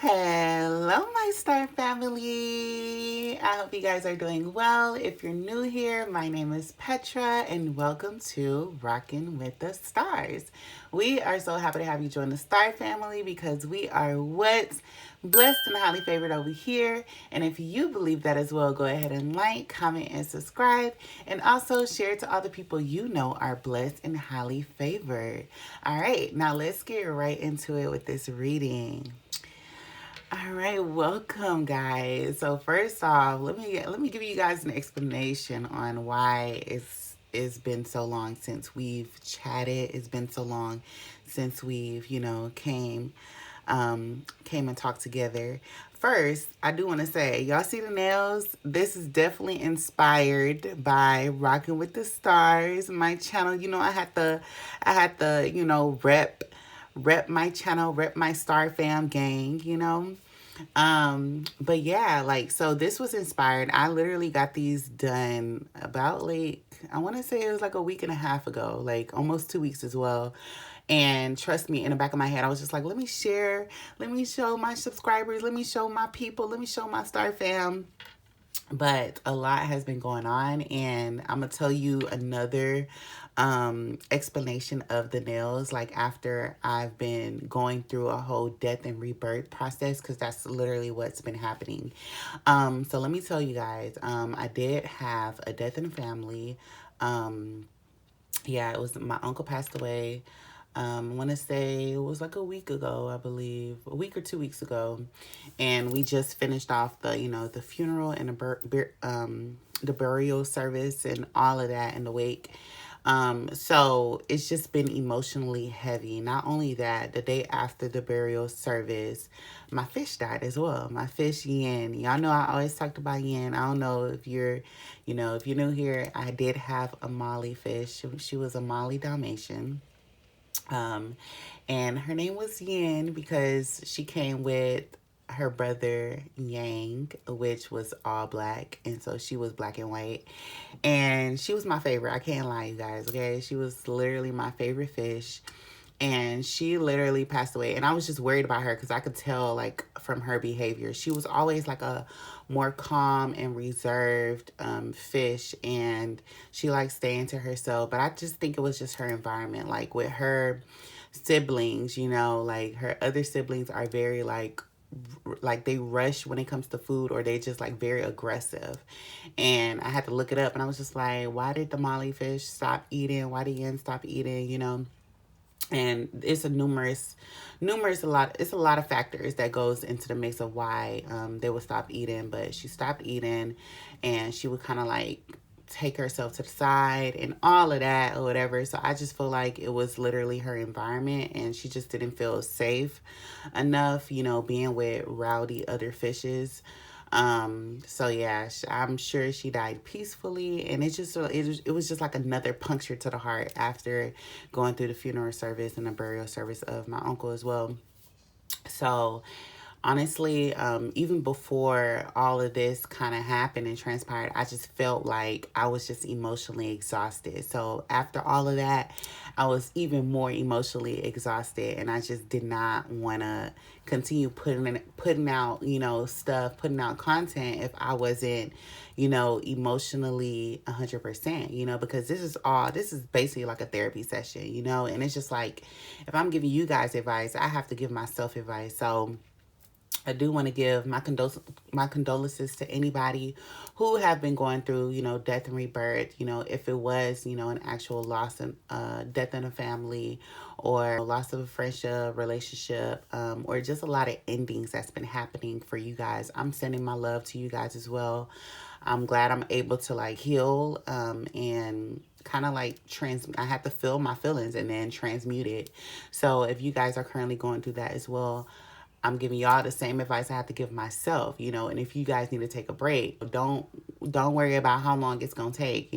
Hello, my star family. I hope you guys are doing well. If you're new here, my name is Petra, and welcome to Rockin' with the Stars. We are so happy to have you join the Star family because we are what's blessed and highly favored over here. And if you believe that as well, go ahead and like, comment, and subscribe, and also share to all the people you know are blessed and highly favored. All right, now let's get right into it with this reading. All right, welcome guys. So first off, let me give you guys an explanation on why it's been so long since we've chatted. It's been so long since we've, came and talked together. First, I do want to say, y'all see the nails? This is definitely inspired by Rocking with the Stars, my channel. I had the, rep my channel, rep my Star Fam gang. But yeah, like, so this was inspired. I literally got these done about, like, I want to say it was like a week and a half ago, like almost 2 weeks as well. And trust me, in the back of my head, I was just like, let me share, let me show my subscribers, let me show my people, let me show my Star Fam. But a lot has been going on, and I'm gonna tell you another explanation of the nails, like after I've been going through a whole death and rebirth process, because that's literally what's been happening. So let me tell you guys, I did have a death in the family. um yeah, it was, my uncle passed away. I want to say it was like a week ago, I believe, a week or 2 weeks ago, and we just finished off the funeral and the burial service and all of that in the wake. So it's just been emotionally heavy. Not only that, the day after the burial service, my fish died as well. My fish Yen. Y'all know I always talked about Yen. I don't know if if you're new here, I did have a Molly fish. She was a Molly Dalmatian. Um, and her name was Yin because she came with her brother Yang, which was all black, and so she was black and white. And she was my favorite. I can't lie, you guys. Okay, she was literally my favorite fish. And she literally passed away, and I was just worried about her because I could tell, like, from her behavior, she was always like a more calm and reserved fish, and she liked staying to herself. But I just think it was just her environment, like with her siblings. Like her other siblings are very like they rush when it comes to food, or they just like very aggressive. And I had to look it up, and I was just like, why did the Molly fish stop eating? Why did Yen stop eating? And it's a lot of factors that goes into the mix of why they would stop eating. But she stopped eating, and she would kind of like take herself to the side and all of that or whatever. So I just feel like it was literally her environment, and she just didn't feel safe enough, being with rowdy other fishes. So yeah, I'm sure she died peacefully, and it was just like another puncture to the heart after going through the funeral service and the burial service of my uncle as well. So honestly, even before all of this kind of happened and transpired, I just felt like I was just emotionally exhausted. So after all of that, I was even more emotionally exhausted, and I just did not want to continue putting out, stuff, putting out content if I wasn't, emotionally 100%, because this is basically like a therapy session, and it's just like, if I'm giving you guys advice, I have to give myself advice. So I do want to give my condolences to anybody who have been going through, death and rebirth. If it was, an actual loss and death in a family, or loss of a friendship, relationship, or just a lot of endings that's been happening for you guys. I'm sending my love to you guys as well. I'm glad I'm able to like heal, and kind of like I have to feel my feelings and then transmute it. So if you guys are currently going through that as well, I'm giving y'all the same advice I have to give myself, and if you guys need to take a break, don't worry about how long it's gonna take.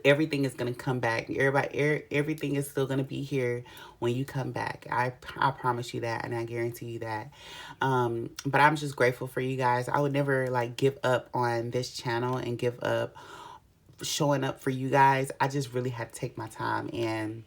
Everything is gonna come back. Everything is still gonna be here when you come back. I promise you that, and I guarantee you that. But I'm just grateful for you guys. I would never like give up on this channel and give up showing up for you guys. I just really had to take my time and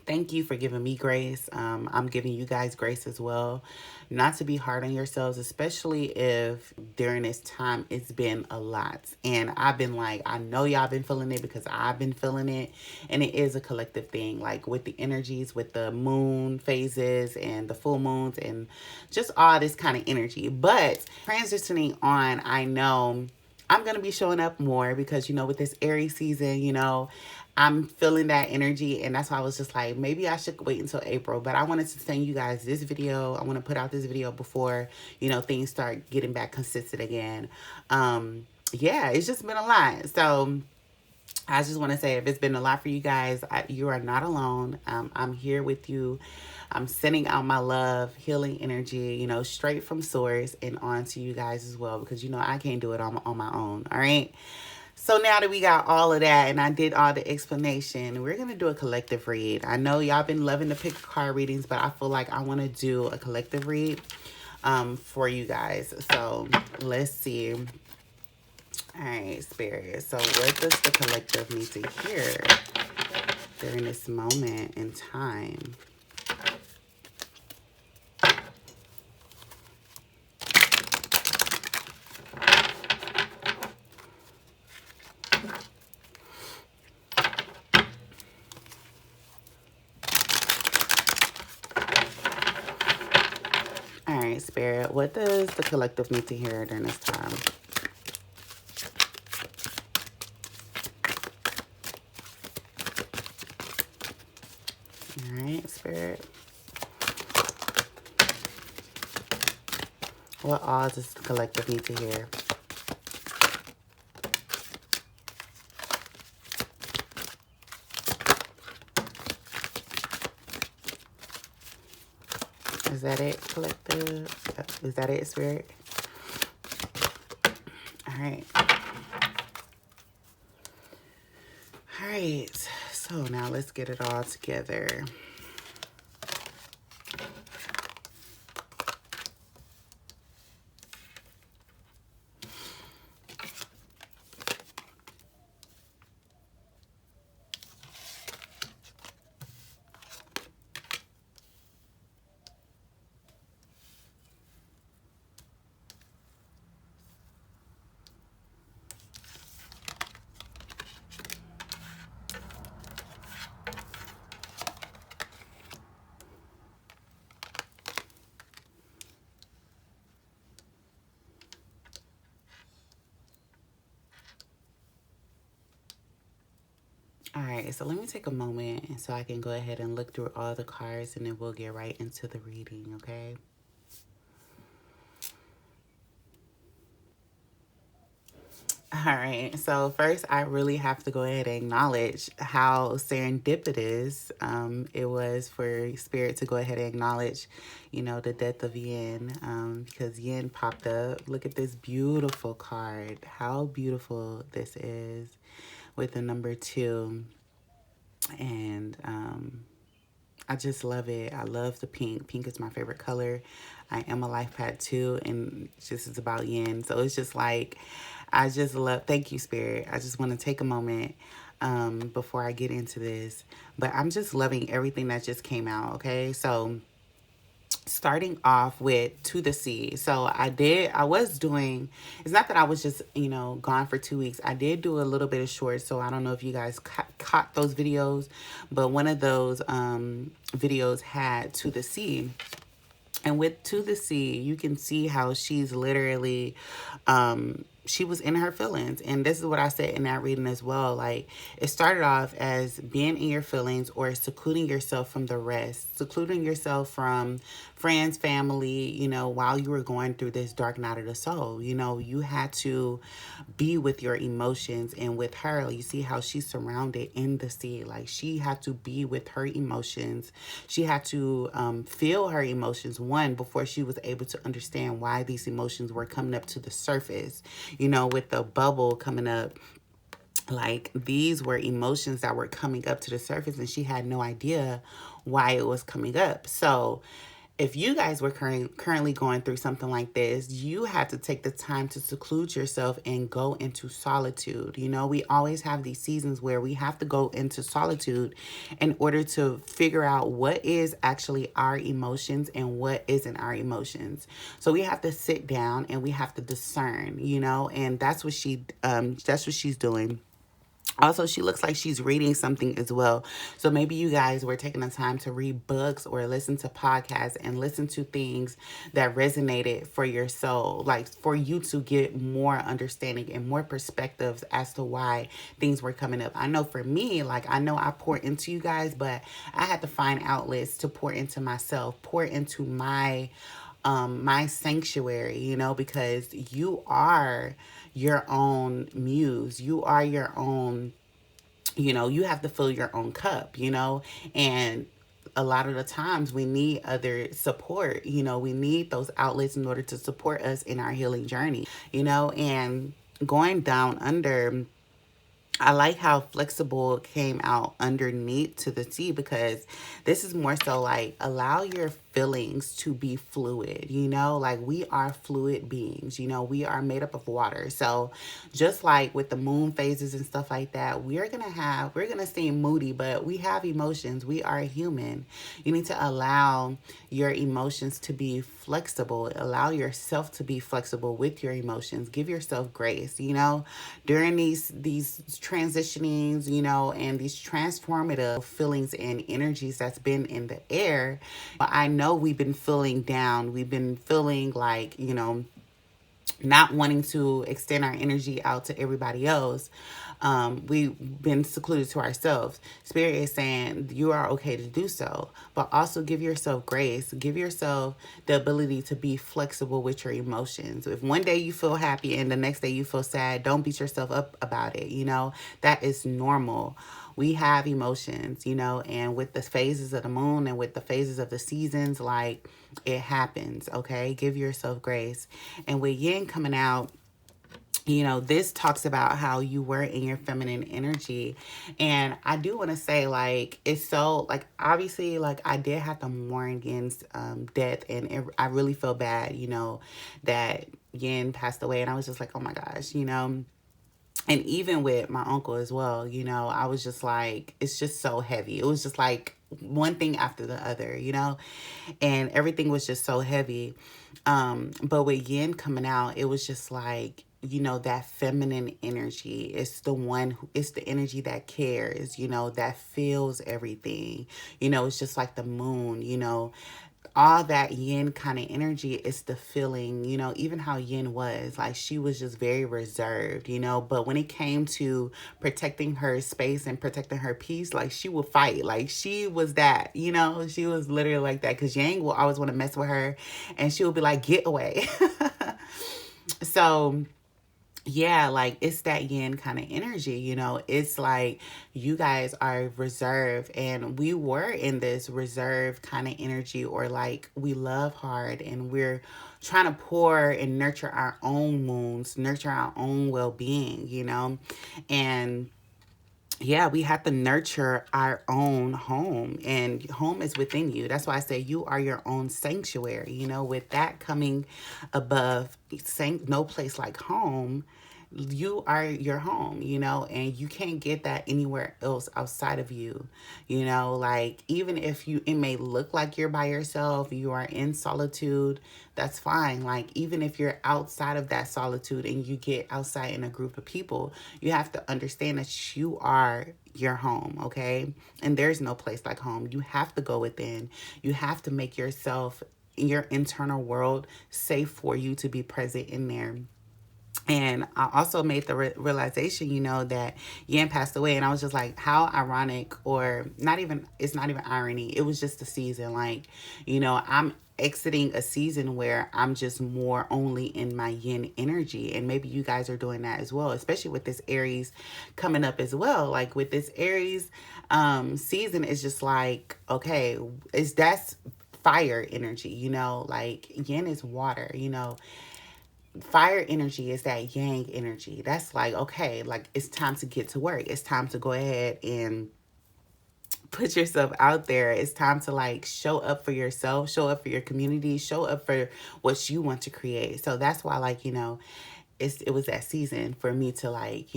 Thank you for giving me grace. I'm giving you guys grace as well. Not to be hard on yourselves, especially if during this time it's been a lot. And I've been like, I know y'all been feeling it because I've been feeling it. And it is a collective thing, like with the energies, with the moon phases and the full moons and just all this kind of energy. But transitioning on, I know I'm going to be showing up more because, with this Aries season, I'm feeling that energy. And that's why I was just like, maybe I should wait until April. But I wanted to send you guys this video. I want to put out this video before, things start getting back consistent again. Yeah, it's just been a lot. So I just want to say, if it's been a lot for you guys, you are not alone. I'm here with you. I'm sending out my love, healing energy, straight from source and on to you guys as well, because, I can't do it on my own. All right. So now that we got all of that and I did all the explanation, we're going to do a collective read. I know y'all been loving the pick a card readings, but I feel like I want to do a collective read for you guys. So let's see. All right, Spirit. So what does the collective need to hear during this moment in time? All right, Spirit. What does the collective need to hear during this time? All right, Spirit. What all does the collective need to hear? Is that it, collective? Is that it, Spirit? All right. All right. So now let's get it all together. All right, so let me take a moment so I can go ahead and look through all the cards and then we'll get right into the reading, okay? All right, so first I really have to go ahead and acknowledge how serendipitous it was for Spirit to go ahead and acknowledge, the death of Yin, because Yin popped up. Look at this beautiful card. How beautiful this is with the number 2. And I just love it. I love the pink. Pink is my favorite color. I am a life path too, and this is about Yin. So it's just like, I just love, thank you, Spirit. I just want to take a moment before I get into this. But I'm just loving everything that just came out, okay? So starting off with To the Sea. So I was doing, it's not that I was just, gone for 2 weeks. I did do a little bit of shorts. So I don't know if you guys caught those videos, but one of those videos had To the Sea. And with To the Sea, you can see how she's literally, she was in her feelings. And this is what I said in that reading as well. Like, it started off as being in your feelings or secluding yourself from the rest, secluding yourself from friends, family, while you were going through this dark night of the soul. You had to be with your emotions. And with her, you see how she's surrounded in the sea. Like, she had to be with her emotions. She had to feel her emotions, one, before she was able to understand why these emotions were coming up to the surface. With the bubble coming up, like, these were emotions that were coming up to the surface and she had no idea why it was coming up. So if you guys were currently going through something like this, you had to take the time to seclude yourself and go into solitude. You know, we always have these seasons where we have to go into solitude in order to figure out what is actually our emotions and what isn't our emotions. So we have to sit down and we have to discern, you know, and that's what she's doing. Also, she looks like she's reading something as well. So maybe you guys were taking the time to read books or listen to podcasts and listen to things that resonated for your soul, like for you to get more understanding and more perspectives as to why things were coming up. I know for me, like I know I pour into you guys, but I had to find outlets to pour into myself, pour into my sanctuary, you know, because you are your own muse. You are your own, you know, you have to fill your own cup, you know, and a lot of the times we need other support, you know, we need those outlets in order to support us in our healing journey, you know, and going down under, I like how flexible came out underneath to the T, because this is more so like allow your feelings to be fluid, you know, like we are fluid beings, you know, we are made up of water. So just like with the moon phases and stuff like that, we're going to seem moody, but we have emotions. We are human. You need to allow your emotions to be flexible. Allow yourself to be flexible with your emotions. Give yourself grace, you know, during these transitionings, you know, and these transformative feelings and energies that's been in the air. I know we've been feeling down. We've been feeling like, you know, not wanting to extend our energy out to everybody else. We've been secluded to ourselves. Spirit is saying you are okay to do so, but also give yourself grace. Give yourself the ability to be flexible with your emotions. If one day you feel happy and the next day you feel sad, don't beat yourself up about it. You know, that is normal. We have emotions, you know, and with the phases of the moon and with the phases of the seasons, like it happens, okay? Give yourself grace. And with yin coming out, you know, this talks about how you were in your feminine energy. And I do want to say, like, it's so, like, obviously, like, I did have to mourn against death. And I really feel bad, you know, that Yin passed away. And I was just like, oh my gosh, you know. And even with my uncle as well, you know, I was just like, it's just so heavy. It was just like one thing after the other, you know, and everything was just so heavy. But with Yin coming out, it was just like, you know, that feminine energy. It's the one, it's the energy that cares, you know, that feels everything. You know, it's just like the moon, you know, all that yin kind of energy is the feeling, you know, even how yin was, like she was just very reserved, you know, but when it came to protecting her space and protecting her peace, like she would fight, like she was that, you know, she was literally like that, because yang will always want to mess with her and she would be like, get away. So yeah, like it's that yin kind of energy, you know. It's like you guys are reserved, and we were in this reserved kind of energy, or like we love hard and we're trying to pour and nurture our own wounds, nurture our own well-being, you know. And yeah, we have to nurture our own home, and home is within you. That's why I say you are your own sanctuary, you know, with that coming above, no place like home. You are your home, you know, and you can't get that anywhere else outside of you, you know, like even if it may look like you're by yourself, you are in solitude, that's fine. Like even if you're outside of that solitude and you get outside in a group of people, you have to understand that you are your home, okay? And there's no place like home. You have to go within. You have to make yourself, your internal world, safe for you to be present in there. And I also made the realization, you know, that Yan passed away. And I was just like, how ironic, or not even, it's not even irony. It was just a season. Like, you know, I'm exiting a season where I'm just more only in my yin energy. And maybe you guys are doing that as well, especially with this Aries coming up as well. Like with this Aries season, it's just like, okay, that's fire energy, you know, like yin is water, you know. Fire energy is that yang energy. That's like, okay, like it's time to get to work. It's time to go ahead and put yourself out there. It's time to like show up for yourself, show up for your community, show up for what you want to create. So that's why, like, it was that season for me to like,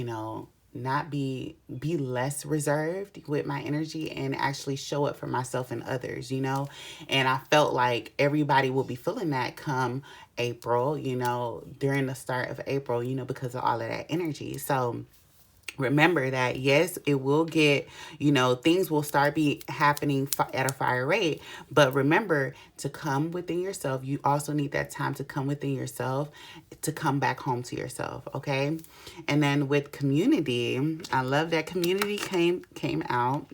not be less reserved with my energy and actually show up for myself and others. And I felt like everybody will be feeling that come April, during the start of April, because of all of that energy. So remember that yes, it will get, things will start be happening at a fire rate, but remember to come within yourself. You also need that time to come within yourself, to come back home to yourself. Okay. And then with community, I love that community came out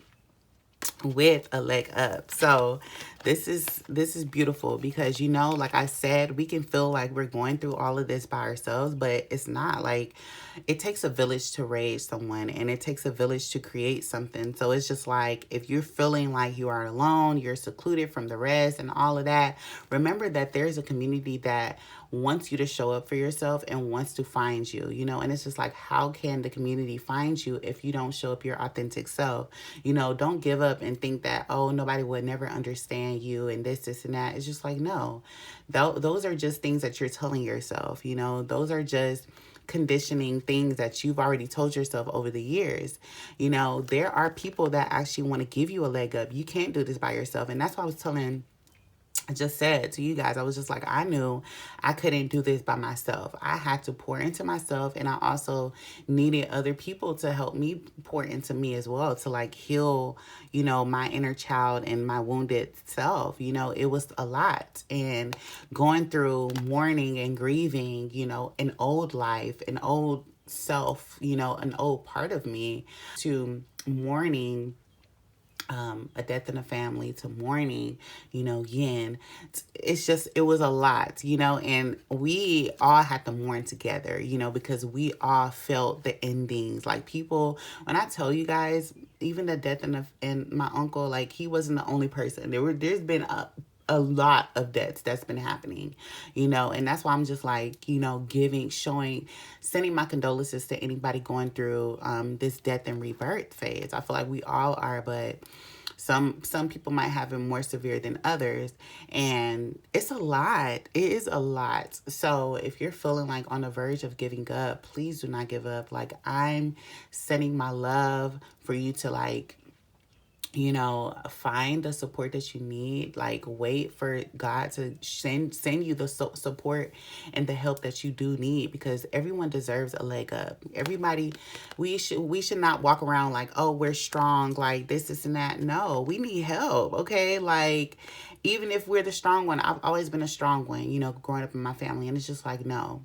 with a leg up. So this is beautiful because like I said, we can feel like we're going through all of this by ourselves, but it's not. Like, it takes a village to raise someone, and it takes a village to create something. So it's just like, if you're feeling like you are alone, you're secluded from the rest and all of that, remember that there's a community that wants you to show up for yourself and wants to find you, and it's just like, how can the community find you if you don't show up your authentic self? Don't give up and think that, oh, nobody would never understand you and this and that. It's just like, no, those are just things that you're telling yourself. Those are just conditioning things that you've already told yourself over the years. There are people that actually want to give you a leg up. You can't do this by yourself. And that's why I just said to you guys, I was just like, I knew I couldn't do this by myself. I had to pour into myself, and I also needed other people to help me pour into me as well, to like heal, my inner child and my wounded self. It was a lot, and going through mourning and grieving, an old life, an old self, an old part of me, to mourning a death in the family, to mourning, yin. It was a lot, and we all had to mourn together, because we all felt the endings. Like, people, when I tell you guys, even the death in my uncle, like, he wasn't the only person. There's been a lot of deaths that's been happening, and that's why I'm just like, sending my condolences to anybody going through this death and rebirth phase. I feel like we all are, but some people might have it more severe than others, and it's a lot. It is a lot. So if you're feeling like on the verge of giving up, please do not give up. Like, I'm sending my love for you to, like, find the support that you need. Like, wait for God to send you the support and the help that you do need, because everyone deserves a leg up. Everybody, we should not walk around like, oh, we're strong, like this and that. No, we need help. Okay. Like, even if we're the strong one, I've always been a strong one, growing up in my family. And it's just like, no,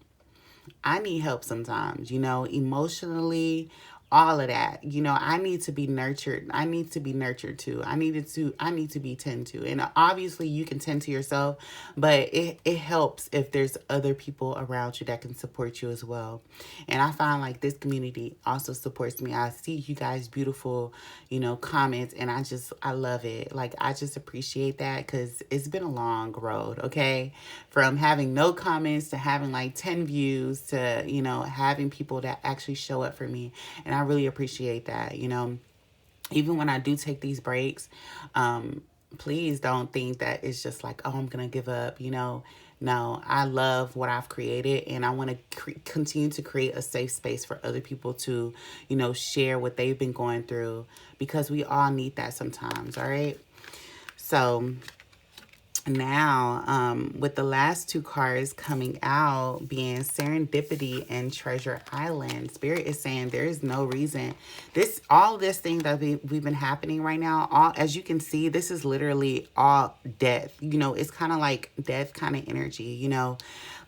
I need help sometimes, emotionally, all of that. I need to be nurtured. I need to be nurtured too. I need to be tend to. And obviously you can tend to yourself, but it helps if there's other people around you that can support you as well. And I find like this community also supports me. I see you guys' beautiful, comments, and I love it. Like, I just appreciate that, because it's been a long road, okay? From having no comments to having like 10 views to, having people that actually show up for me. And I really appreciate that. Even when I do take these breaks, please don't think that it's just like, oh, I'm going to give up, No, I love what I've created, and I want to continue to create a safe space for other people to, share what they've been going through, because we all need that sometimes. All right. So now, with the last two cards coming out being Serendipity and Treasure Island, Spirit is saying there is no reason. All this thing that we've been happening right now, as you can see, this is literally all death. It's kind of like death kind of energy,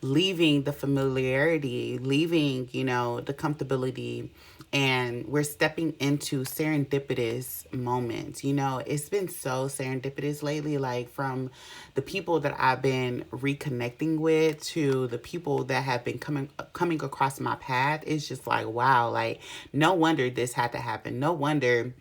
leaving the familiarity, leaving, the comfortability, and we're stepping into serendipitous moments. It's been so serendipitous lately, like from the people that I've been reconnecting with to the people that have been coming across my path. It's just like, wow, like, no wonder this had to happen. No wonder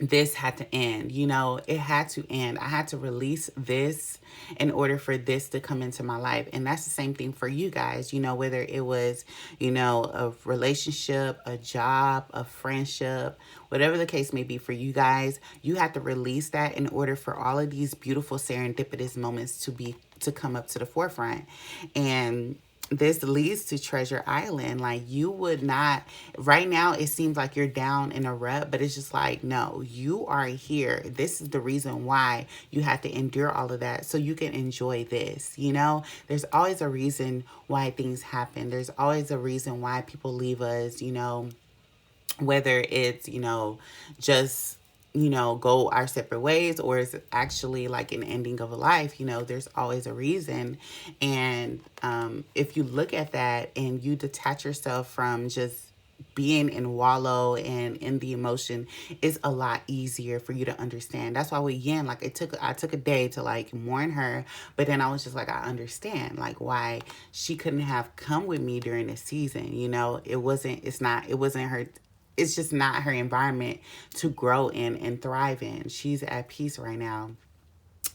this had to end. You know, it had to end. I had to release this in order for this to come into my life. And that's the same thing for you guys, you know, whether it was, you know, a relationship, a job, a friendship, whatever the case may be for you guys, you have to release that in order for all of these beautiful serendipitous moments to come up to the forefront. And this leads to Treasure Island. Like, you would not, right now, it seems like you're down in a rut, but it's just like, no, you are here. This is the reason why you have to endure all of that so you can enjoy this. You know, there's always a reason why things happen, there's always a reason why people leave us, you know, whether it's, you know, just, you know, go our separate ways, or it's actually like an ending of a life. You know, there's always a reason. And if you look at that and you detach yourself from just being in wallow and in the emotion, is a lot easier for you to understand. That's why with Yin, like, I took a day to like mourn her, but then I was just like, I understand like why she couldn't have come with me during the season. You know, it wasn't her, it's just not her environment to grow in and thrive in. She's at peace right now.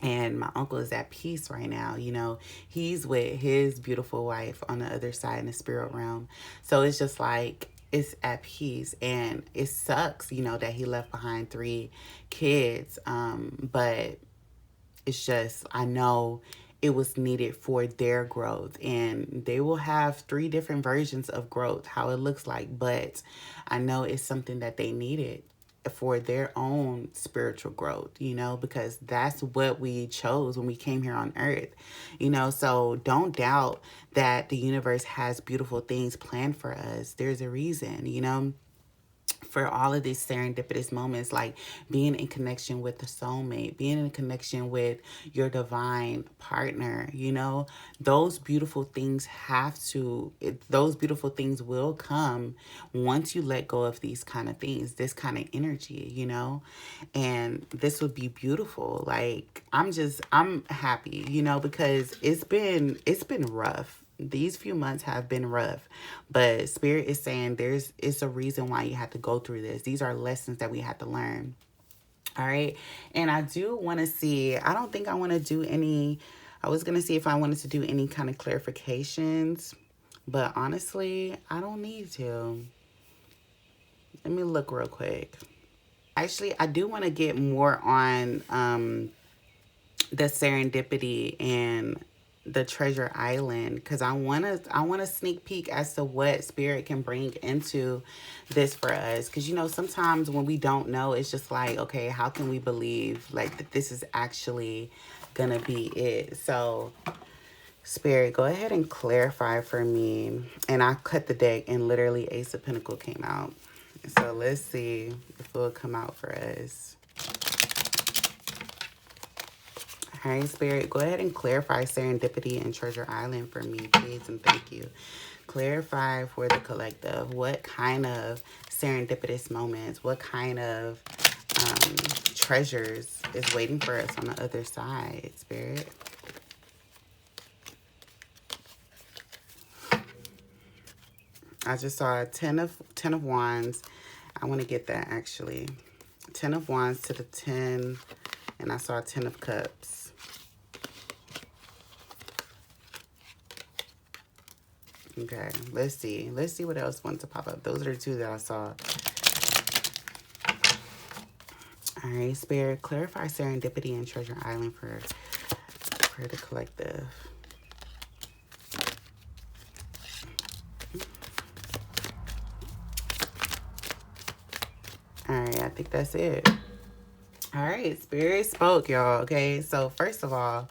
And my uncle is at peace right now. You know, he's with his beautiful wife on the other side in the spirit realm. So it's just like, it's at peace. And it sucks, you know, that he left behind 3 kids. But it's just, I know it was needed for their growth, and they will have 3 different versions of growth, how it looks like, but I know it's something that they needed for their own spiritual growth, you know, because that's what we chose when we came here on earth, you know. So don't doubt that the universe has beautiful things planned for us. There's a reason, you know, for all of these serendipitous moments, like being in connection with the soulmate, being in connection with your divine partner, you know, those beautiful things those beautiful things will come once you let go of these kind of things, this kind of energy, you know, and this would be beautiful. Like, I'm happy, you know, because it's been rough. These few months have been rough, but Spirit is saying it's a reason why you have to go through this. These are lessons that we have to learn. All right. And I do want to see, I don't think I want to do any, I was going to see if I wanted to do any kind of clarifications, but honestly, I don't need to. Let me look real quick. Actually, I do want to get more on the serendipity and the Treasure Island, because I want to sneak peek as to what Spirit can bring into this for us. Because, you know, sometimes when we don't know, it's just like, okay, how can we believe like that this is actually gonna be it? So Spirit, go ahead and clarify for me. And I cut the deck and literally Ace of Pentacles came out. So let's see if it will come out for us. All right, Spirit, go ahead and clarify serendipity and Treasure Island for me, please, and thank you. Clarify for the collective. What kind of serendipitous moments, what kind of treasures is waiting for us on the other side, Spirit? I just saw a 10 of Wands. I want to get that, actually. 10 of Wands to the 10, and I saw 10 of Cups. Okay, let's see. Let's see what else wants to pop up. Those are the 2 that I saw. All right, Spirit, clarify serendipity and Treasure Island for the collective. All right, I think that's it. All right, Spirit spoke, y'all. Okay, so first of all,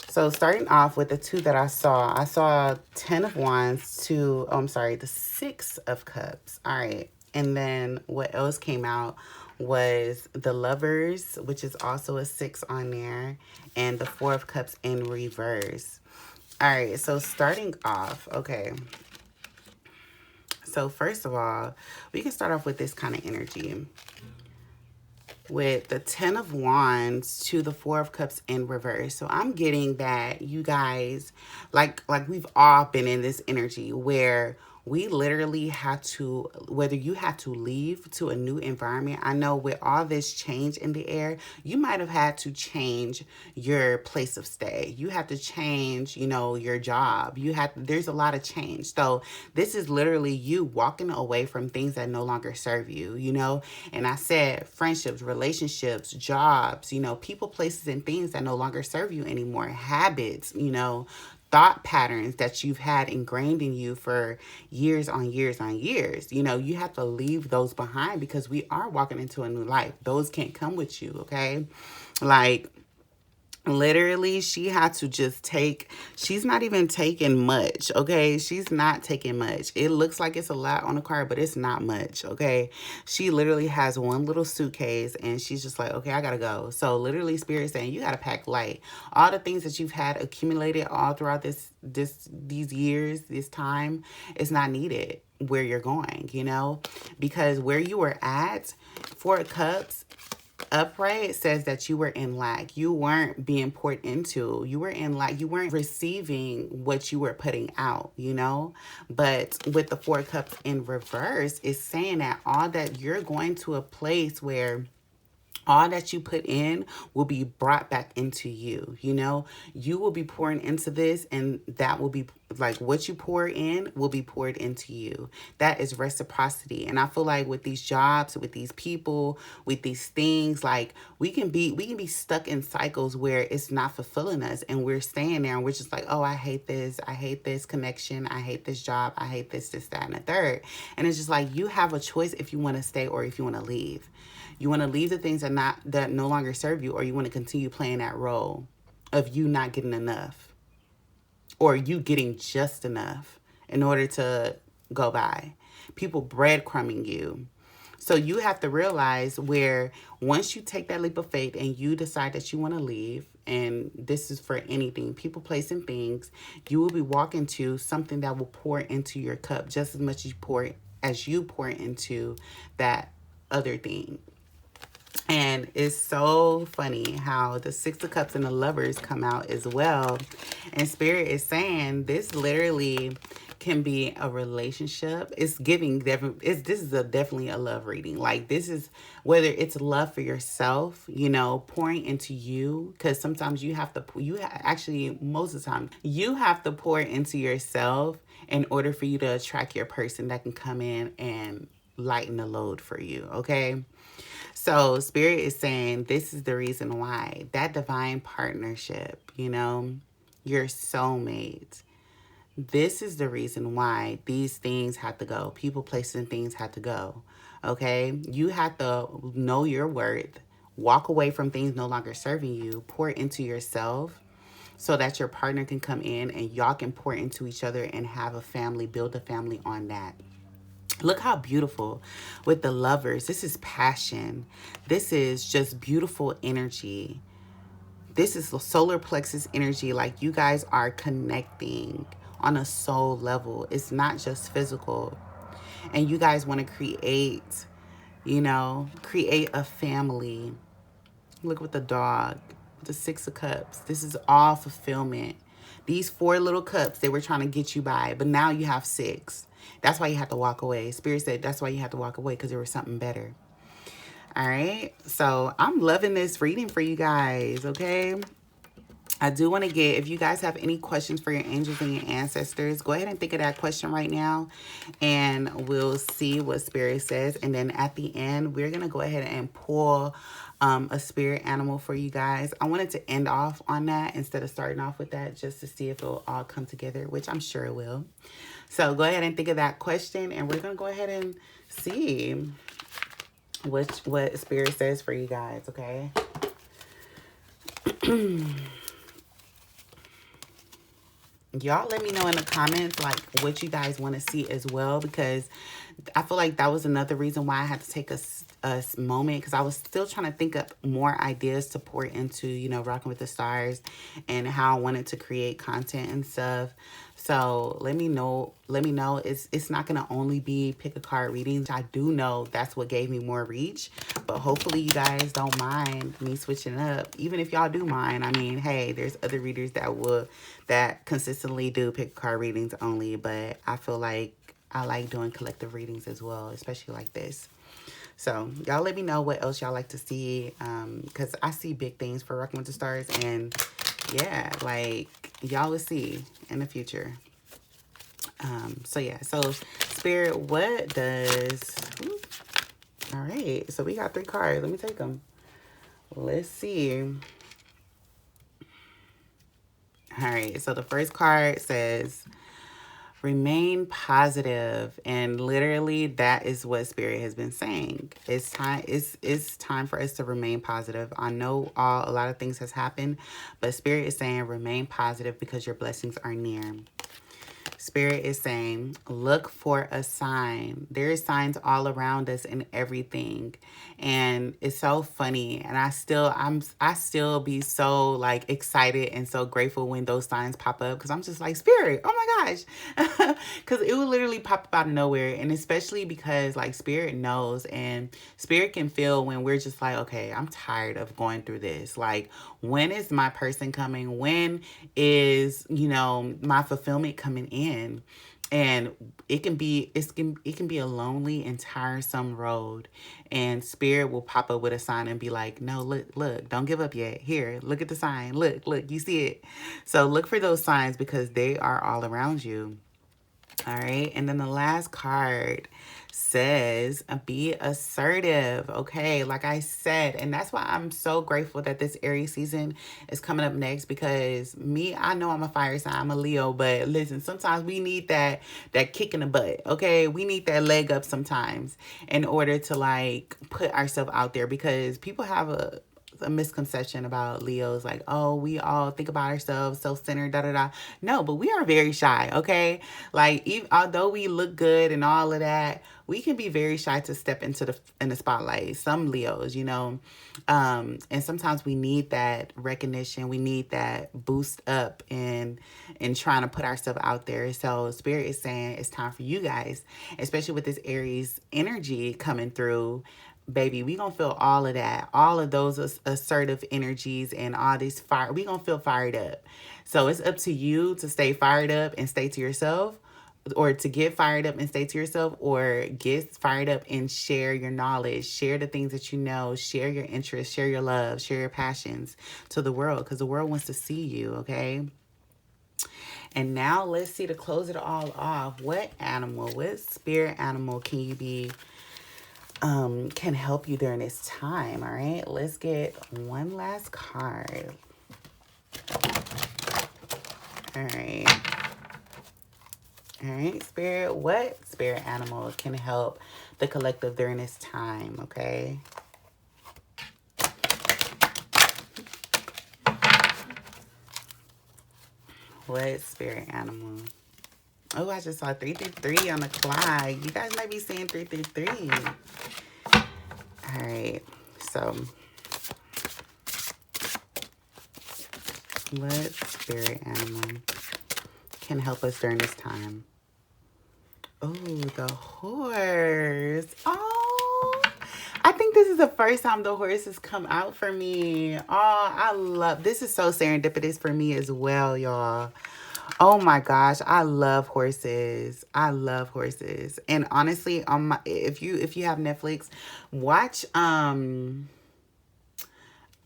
so starting off with the 2 that I saw 10 of Wands to, oh, I'm sorry, the 6 of Cups. All right. And then what else came out was the Lovers, which is also a 6 on there, and the 4 of Cups in reverse. All right. So starting off, okay. So first of all, we can start off with this kind of energy. With the 10 of Wands to the 4 of Cups in reverse. So I'm getting that you guys, like we've all been in this energy where we literally have to, whether you have to leave to a new environment. I know with all this change in the air, you might have had to change your place of stay. You have to change, your job. There's a lot of change. So this is literally you walking away from things that no longer serve you, And I said friendships, relationships, jobs, people, places, and things that no longer serve you anymore. Habits, thought patterns that you've had ingrained in you for years on years on years. You have to leave those behind because we are walking into a new life. Those can't come with you, okay? Like, literally, she had to just she's not even taking much, okay? She's not taking much. It looks like it's a lot on the card, but it's not much, okay? She literally has one little suitcase and she's just like, okay, I gotta go. So literally, Spirit saying you gotta pack light. All the things that you've had accumulated all throughout these years, this time, is not needed where you're going, because where you were at, Four of Cups, upright, says that you were in lack. You weren't being poured into. You were in lack. You weren't receiving what you were putting out, But with the Four Cups in reverse, it's saying that all that you're going to a place where all that you put in will be brought back into you. You will be pouring into this, and that will be like what you pour in will be poured into you. That is reciprocity. And I feel like with these jobs, with these people, with these things, like we can be stuck in cycles where it's not fulfilling us, and we're staying there and we're just like, oh, I hate this connection, I hate this job, I hate this, that, and the third. And it's just like you have a choice if you want to stay or if you want to leave. You want to leave the things that no longer serve you, or you want to continue playing that role of you not getting enough or you getting just enough in order to go by. People breadcrumbing you. So you have to realize where once you take that leap of faith and you decide that you want to leave, and this is for anything, people, place, and things, you will be walking to something that will pour into your cup just as much as you pour into that other thing. And it's so funny how the Six of Cups and the Lovers come out as well. And Spirit is saying this literally can be a relationship. It's giving, this is definitely a love reading. Like, this is whether it's love for yourself, pouring into you. Because sometimes actually, most of the time, you have to pour into yourself in order for you to attract your person that can come in and lighten the load for you, okay? So Spirit is saying this is the reason why. That divine partnership, your soulmate. This is the reason why these things have to go. People, places, and things have to go. Okay? You have to know your worth. Walk away from things no longer serving you. Pour into yourself so that your partner can come in and y'all can pour into each other and have a family, build a family on that. Look how beautiful with the Lovers. This is passion. This is just beautiful energy. This is solar plexus energy. Like, you guys are connecting on a soul level. It's not just physical. And you guys want to create a family. Look with the dog, with the Six of Cups. This is all fulfillment. These 4 little cups, they were trying to get you by, but now you have 6. That's why you have to walk away. Spirit said that's why you have to walk away, because there was something better. All right. So I'm loving this reading for you guys, okay? I do want to get, if you guys have any questions for your angels and your ancestors, go ahead and think of that question right now, and we'll see what Spirit says. And then at the end, we're going to go ahead and pull a spirit animal for you guys. I wanted to end off on that instead of starting off with that, just to see if it'll all come together, which I'm sure it will. So go ahead and think of that question, and we're going to go ahead and see what Spirit says for you guys, okay? Y'all let me know in the comments, like, what you guys want to see as well, because I feel like that was another reason why I had to take a moment, because I was still trying to think up more ideas to pour into, Rocking with the Stars and how I wanted to create content and stuff. So let me know. It's not going to only be pick a card readings. I do know that's what gave me more reach, but hopefully you guys don't mind me switching up. Even if y'all do mind, I mean, hey, there's other readers that consistently do pick card readings only, but I feel like I like doing collective readings as well, especially like this. So y'all let me know what else y'all like to see, because I see big things for Rocking with the Stars, and yeah, like y'all will see in the future. So yeah, so Spirit, what does... All right, so we got 3 cards. Let me take them. Let's see. All right, so the first card says remain positive, and literally that is what Spirit has been saying. It's time for us to remain positive. I know a lot of things has happened, but Spirit is saying remain positive because your blessings are near. Spirit is saying, look for a sign. There are signs all around us in everything. And it's so funny. And I still be so like excited and so grateful when those signs pop up. Cause I'm just like, Spirit, oh my gosh. Cause it will literally pop up out of nowhere. And especially because like Spirit knows, and Spirit can feel when we're just like, okay, I'm tired of going through this. Like, when is my person coming? When is, my fulfillment coming in? And it can be a lonely and tiresome road, and Spirit will pop up with a sign and be like, no, look, don't give up yet. Here, look at the sign. Look, you see it. So look for those signs because they are all around you. All right. And then the last card says be assertive. Okay. Like I said, and that's why I'm so grateful that this Aries season is coming up next, because I know I'm a fire sign, I'm a Leo, but listen, sometimes we need that kick in the butt. Okay. We need that leg up sometimes in order to like put ourselves out there, because people have a misconception about Leos, like, oh, we all think about ourselves, self-centered, da-da-da. No, but we are very shy, okay? Like, although we look good and all of that, we can be very shy to step into the spotlight. Some Leos, and sometimes we need that recognition. We need that boost up in trying to put ourselves out there. So Spirit is saying it's time for you guys, especially with this Aries energy coming through. Baby, we gonna feel all of that, all of those assertive energies and all this fire. We gonna feel fired up. So it's up to you to stay fired up and stay to yourself, or to get fired up and stay to yourself, or get fired up and share your knowledge, share the things that you know, share your interests, share your love, share your passions to the world, because the world wants to see you, okay? And now let's see, to close it all off, what spirit animal can you be, can help you during this time? All right, let's get one last card. All right, Spirit, what spirit animal can help the collective during this time? Okay. What spirit animal? Oh, I just saw 333 on the clock. You guys might be seeing 333. All right, so what spirit animal can help us during this time? Oh, the horse. Oh, I think this is the first time the horse has come out for me. Oh, this is so serendipitous for me as well, y'all. Oh my gosh, I love horses. I love horses. And honestly, if you have Netflix, watch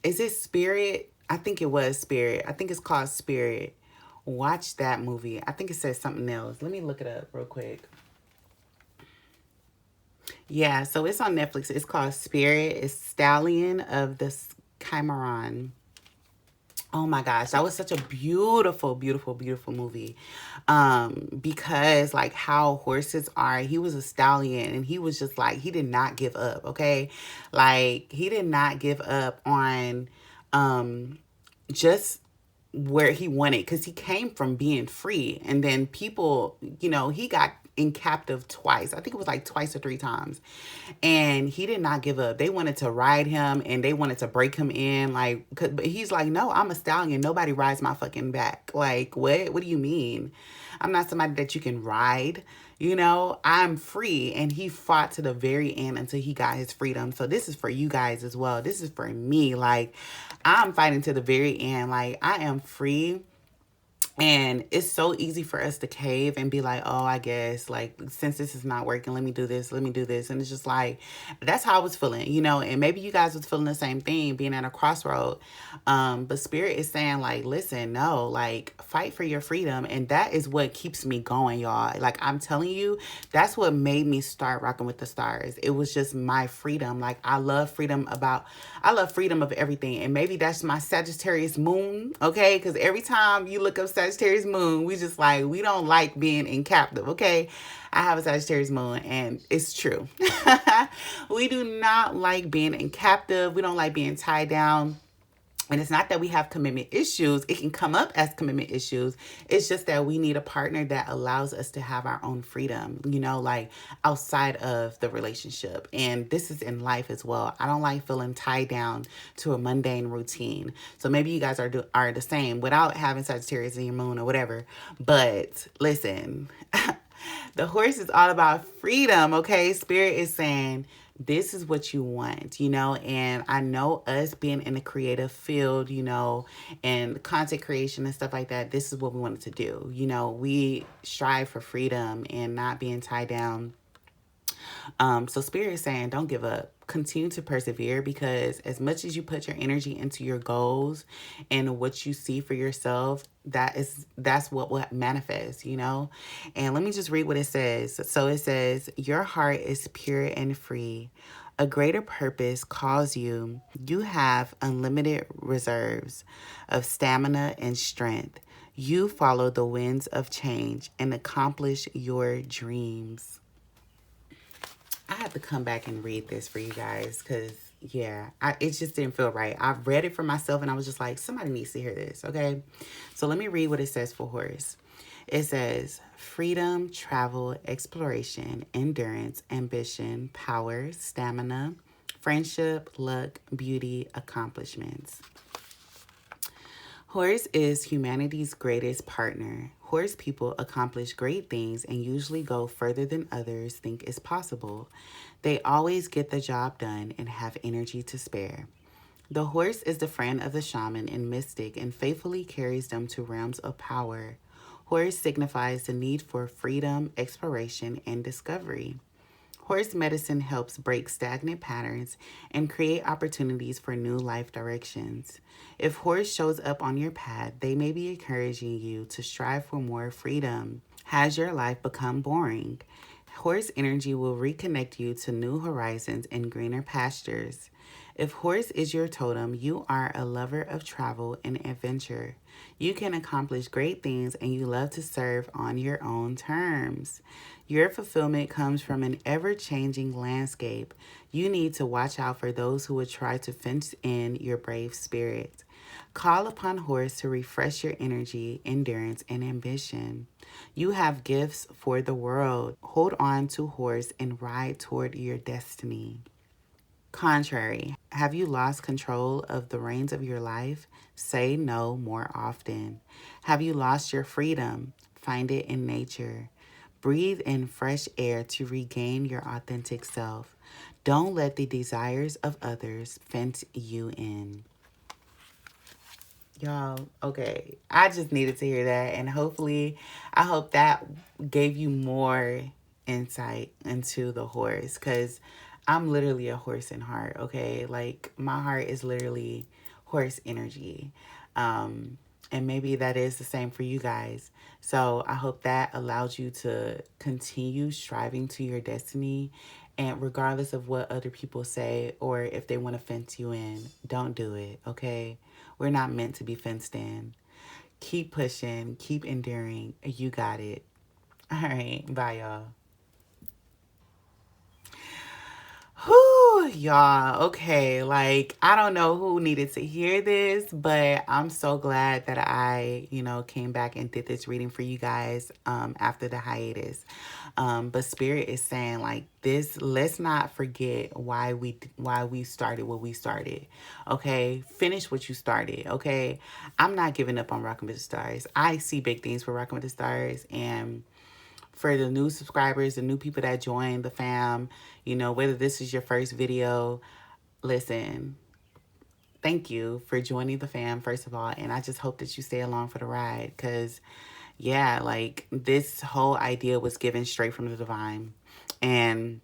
is it Spirit? I think it was Spirit. I think it's called Spirit. Watch that movie. I think it says something else. Let me look it up real quick. Yeah, so it's on Netflix. It's called Spirit. It's Stallion of the Cimarron. Oh my gosh, that was such a beautiful, beautiful, beautiful movie. Because like how horses are, he was a stallion and he was just like, he did not give up, okay? Like he did not give up on just where he wanted, because he came from being free, and then people, he got in captive twice. I think it was like twice or 3 times. And he did not give up. They wanted to ride him and they wanted to break him in. Like, but he's like, no, I'm a stallion. Nobody rides my fucking back. Like, what? What do you mean? I'm not somebody that you can ride. I'm free. And he fought to the very end until he got his freedom. So this is for you guys as well. This is for me. Like, I'm fighting to the very end. Like, I am free. And it's so easy for us to cave and be like, oh, I guess, like, since this is not working, let me do this, let me do this. And it's just like, that's how I was feeling, you know, and maybe you guys was feeling the same thing, being at a crossroad. But Spirit is saying, like, listen, no, like, fight for your freedom. And that is what keeps me going, y'all. Like, I'm telling you, that's what made me start rocking with the stars. It was just my freedom. Like, I love freedom of everything. And maybe that's my Sagittarius moon, okay? Because every time you look up Sagittarius moon, we just like, we don't like being in captive, okay? I have a Sagittarius moon, and it's true. We do not like being in captive. We don't like being tied down. And it's not that we have commitment issues. It can come up as commitment issues. It's just that we need a partner that allows us to have our own freedom, you know, like outside of the relationship. And this is in life as well. I don't like feeling tied down to a mundane routine. So maybe you guys are the same without having Sagittarius in your moon or whatever. But listen, the horse is all about freedom, okay? Spirit is saying, this is what you want, you know, and I know us being in the creative field, you know, and content creation and stuff like that, this is what we wanted to do. You know, we strive for freedom and not being tied down. So Spirit is saying, don't give up. Continue to persevere, because as much as you put your energy into your goals and what you see for yourself, that's what will manifest, you know? And let me just read what it says. So it says, your heart is pure and free. A greater purpose calls you. You have unlimited reserves of stamina and strength. You follow the winds of change and accomplish your dreams. I have to come back and read this for you guys, because, yeah, it just didn't feel right. I've read it for myself and I was just like, somebody needs to hear this, okay? So let me read what it says for Horse. It says, freedom, travel, exploration, endurance, ambition, power, stamina, friendship, luck, beauty, accomplishments. Horse is humanity's greatest partner. Horse people accomplish great things and usually go further than others think is possible. They always get the job done and have energy to spare. The horse is the friend of the shaman and mystic and faithfully carries them to realms of power. Horse signifies the need for freedom, exploration, and discovery. Horse medicine helps break stagnant patterns and create opportunities for new life directions. If horse shows up on your path, they may be encouraging you to strive for more freedom. Has your life become boring? Horse energy will reconnect you to new horizons and greener pastures. If horse is your totem, you are a lover of travel and adventure. You can accomplish great things and you love to serve on your own terms. Your fulfillment comes from an ever-changing landscape. You need to watch out for those who would try to fence in your brave spirit. Call upon horse to refresh your energy, endurance, and ambition. You have gifts for the world. Hold on to horse and ride toward your destiny. Contrary, have you lost control of the reins of your life? Say no more often. Have you lost your freedom? Find it in nature. Breathe in fresh air to regain your authentic self. Don't let the desires of others fence you in. Y'all, okay. I just needed to hear that. And hopefully, I hope that gave you more insight into the horse. Because I'm literally a horse in heart, okay? Like, my heart is literally horse energy. And maybe that is the same for you guys. So I hope that allows you to continue striving to your destiny. And regardless of what other people say or if they want to fence you in, don't do it, okay? We're not meant to be fenced in. Keep pushing, keep enduring. You got it. All right, bye, y'all. Whew, y'all. Okay, like, I don't know who needed to hear this, but I'm so glad that I, came back and did this reading for you guys after the hiatus. But Spirit is saying, like, this, let's not forget why we started what we started. Okay, finish what you started. Okay, I'm not giving up on Rockin' with the Stars. I see big things for Rockin' with the Stars, and for the new subscribers, the new people that join the fam, whether this is your first video, listen, thank you for joining the fam, first of all. And I just hope that you stay along for the ride because, yeah, like this whole idea was given straight from the divine. And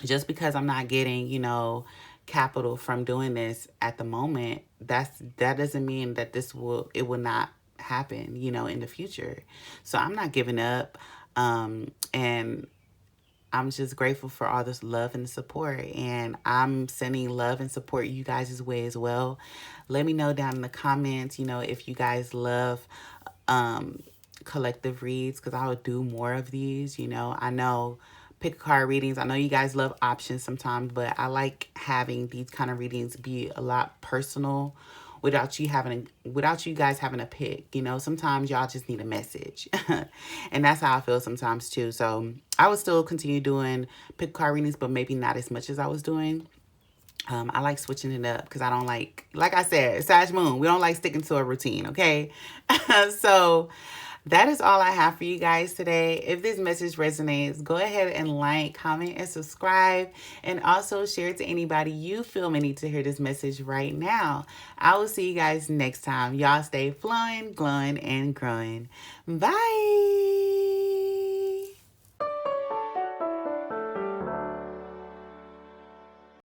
just because I'm not getting, capital from doing this at the moment, that doesn't mean that it will not happen, in the future. So I'm not giving up. And I'm just grateful for all this love and support. And I'm sending love and support you guys' way as well. Let me know down in the comments, if you guys love um, collective reads, because I'll do more of these. I know pick a card readings. I know you guys love options sometimes, but I like having these kind of readings be a lot personal without you guys having to pick. Sometimes y'all just need a message. And that's how I feel sometimes too. So I would still continue doing pick card readings, but maybe not as much as I was doing. I like switching it up because I don't like I said, Sag Moon, we don't like sticking to a routine, okay? So that is all I have for you guys today. If this message resonates, go ahead and like, comment, and subscribe. And also share it to anybody you feel may need to hear this message right now. I will see you guys next time. Y'all stay flowing, glowing, and growing. Bye.